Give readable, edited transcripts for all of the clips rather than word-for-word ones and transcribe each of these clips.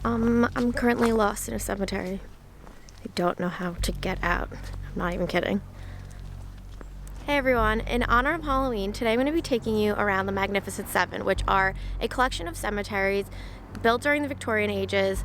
I'm currently lost in a cemetery. I don't know how to get out. I'm not even kidding. Hey everyone, in honor of Halloween, today I'm going to be taking you around the Magnificent Seven, which are a collection of cemeteries built during the Victorian ages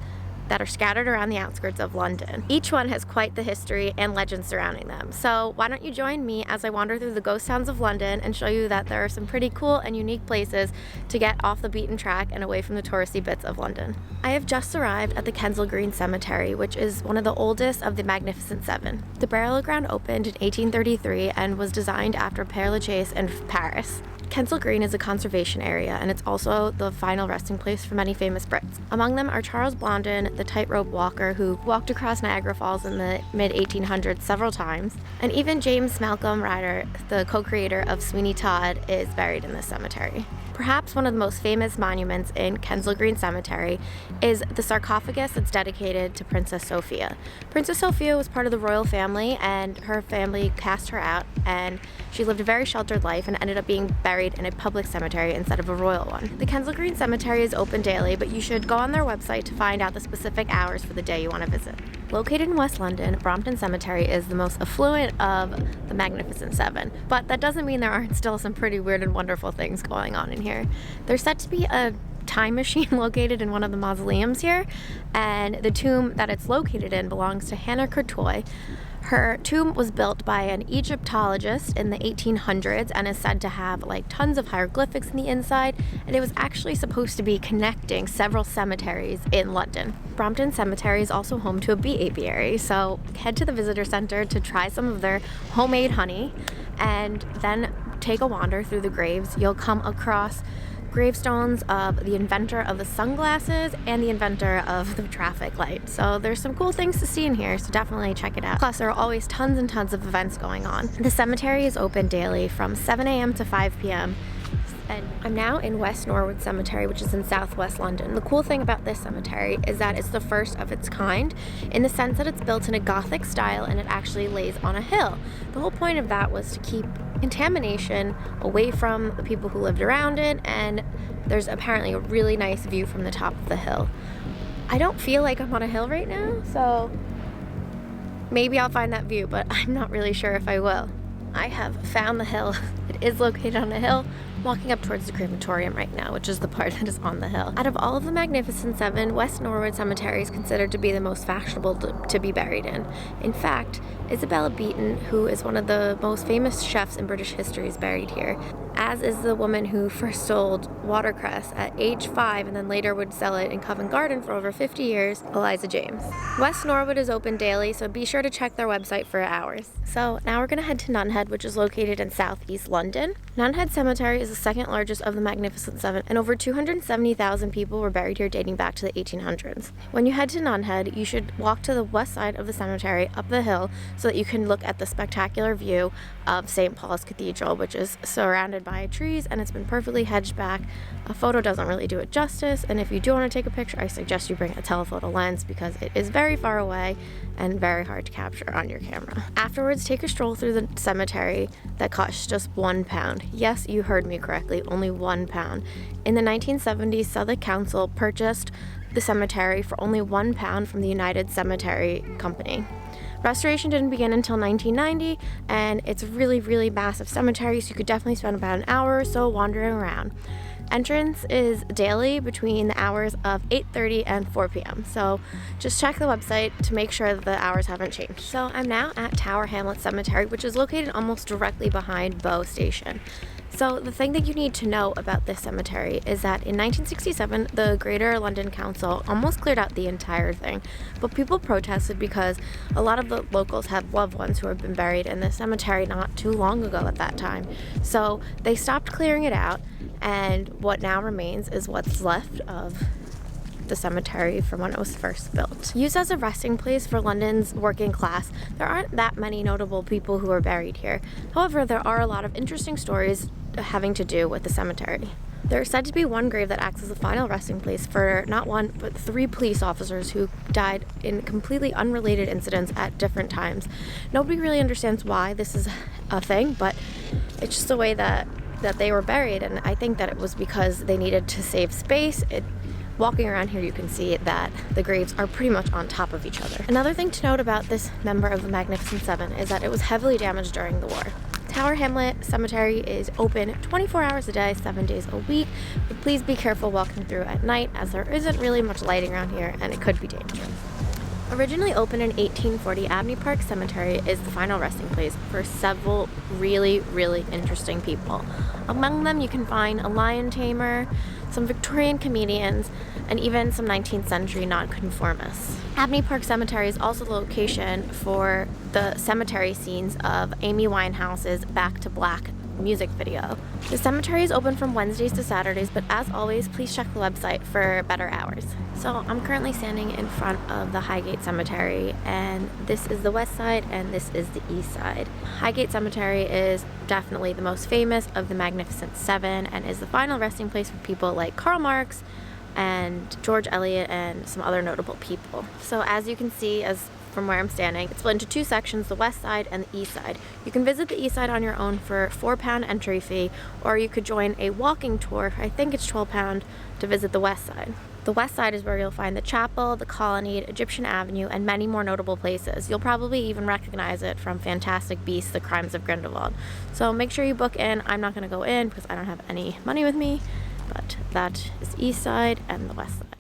that are scattered around the outskirts of London. Each one has quite the history and legend surrounding them. So why don't you join me as I wander through the ghost towns of London and show you that there are some pretty cool and unique places to get off the beaten track and away from the touristy bits of London. I have just arrived at the Kensal Cemetery, which is one of the oldest of the Magnificent Seven. The burial ground opened in 1833 and was designed after Père Lachaise in Paris. Kensal Green is a conservation area, and it's also the final resting place for many famous Brits. Among them are Charles Blondin, the tightrope walker who walked across Niagara Falls in the mid-1800s several times, and even James Malcolm Ryder, the co-creator of Sweeney Todd, is buried in this cemetery. Perhaps one of the most famous monuments in Kensal Green Cemetery is the sarcophagus that's dedicated to Princess Sofia. Princess Sofia was part of the royal family, and her family cast her out, and she lived a very sheltered life and ended up being buried in a public cemetery instead of a royal one. The Kensal Green Cemetery is open daily, but you should go on their website to find out the specific hours for the day you want to visit. Located in West London, Brompton Cemetery is the most affluent of the Magnificent Seven, but that doesn't mean there aren't still some pretty weird and wonderful things going on in here. There's said to be a time machine located in one of the mausoleums here, and the tomb that it's located in belongs to Hannah Courtois. Her tomb was built by an Egyptologist in the 1800s and is said to have tons of hieroglyphics in the inside, and it was actually supposed to be connecting several cemeteries in London. Brompton Cemetery is also home to a bee apiary, so head to the visitor center to try some of their homemade honey and then take a wander through the graves. You'll come across gravestones of the inventor of the sunglasses and the inventor of the traffic light. So there's some cool things to see in here, so definitely check it out. Plus, there are always tons and tons of events going on. The cemetery is open daily from 7 a.m. to 5 p.m. And I'm now in West Norwood Cemetery, which is in southwest London. The cool thing about this cemetery is that it's the first of its kind in the sense that it's built in a Gothic style and it actually lays on a hill. The whole point of that was to keep contamination away from the people who lived around it, and there's apparently a really nice view from the top of the hill. I don't feel like I'm on a hill right now, so maybe I'll find that view, but I'm not really sure if I will. I have found the hill. It is located on a hill. I'm walking up towards the crematorium right now, which is the part that is on the hill. Out of all of the Magnificent Seven, West Norwood Cemetery is considered to be the most fashionable to be buried in. In fact, Isabella Beeton, who is one of the most famous chefs in British history, is buried here, as is the woman who first sold watercress at age 5 and then later would sell it in Covent Garden for over 50 years, Eliza James. West Norwood is open daily, so be sure to check their website for hours. So now we're going to head to Nunhead, which is located in southeast London. Nunhead Cemetery is the second largest of the Magnificent Seven, and over 270,000 people were buried here dating back to the 1800s. When you head to Nunhead, you should walk to the west side of the cemetery up the hill so that you can look at the spectacular view of St. Paul's Cathedral, which is surrounded by trees and it's been perfectly hedged back. A photo doesn't really do it justice, and if you do want to take a picture, I suggest you bring a telephoto lens because it is very far away and very hard to capture on your camera. Afterwards, take a stroll through the cemetery that costs just £1. Yes, you heard me correctly, only £1. In the 1970s, Southwark Council purchased the cemetery for only £1 from the United Cemetery Company. Restoration didn't begin until 1990, and it's a really, really massive cemetery, so you could definitely spend about an hour or so wandering around. Entrance is daily between the hours of 8:30 and 4 p.m. So just check the website to make sure that the hours haven't changed. So I'm now at Hamlets Cemetery, which is located almost directly behind Bow Station. So the thing that you need to know about this cemetery is that in 1967, the Greater London Council almost cleared out the entire thing, but people protested because a lot of the locals have loved ones who have been buried in this cemetery not too long ago at that time. So they stopped clearing it out, and what now remains is what's left of the cemetery from when it was first built. Used as a resting place for London's working class, there aren't that many notable people who are buried here. However, there are a lot of interesting stories having to do with the cemetery. There is said to be one grave that acts as a final resting place for not one, but 3 police officers who died in completely unrelated incidents at different times. Nobody really understands why this is a thing, but it's just the way that they were buried, and I think that it was because they needed to save space. Walking around here, you can see that the graves are pretty much on top of each other. Another thing to note about this member of the Magnificent Seven is that it was heavily damaged during the war. Tower Hamlet Cemetery is open 24 hours a day, 7 days a week, but please be careful walking through at night as there isn't really much lighting around here and it could be dangerous. Originally opened in 1840, Abney Park Cemetery is the final resting place for several really interesting people. Among them you can find a lion tamer, some Victorian comedians, and even some 19th century nonconformists. Abney Park Cemetery is also the location for the cemetery scenes of Amy Winehouse's Back to Black music video. The cemetery is open from Wednesdays to Saturdays, but as always, please check the website for better hours. So I'm currently standing in front of the Highgate Cemetery, and this is the west side and this is the east side. Highgate Cemetery is definitely the most famous of the Magnificent Seven and is the final resting place for people like Karl Marx and George Eliot and some other notable people. So as you can see, from where I'm standing, it's split into two sections, the west side and the east side. You can visit the east side on your own for £4 entry fee, or you could join a walking tour, I think it's £12, to visit the west side. The west side is where you'll find the chapel, the colonnade, Egyptian Avenue, and many more notable places. You'll probably even recognize it from Fantastic Beasts, The Crimes of Grindelwald. So make sure you book in. I'm not going to go in because I don't have any money with me, but that is the east side and the west side.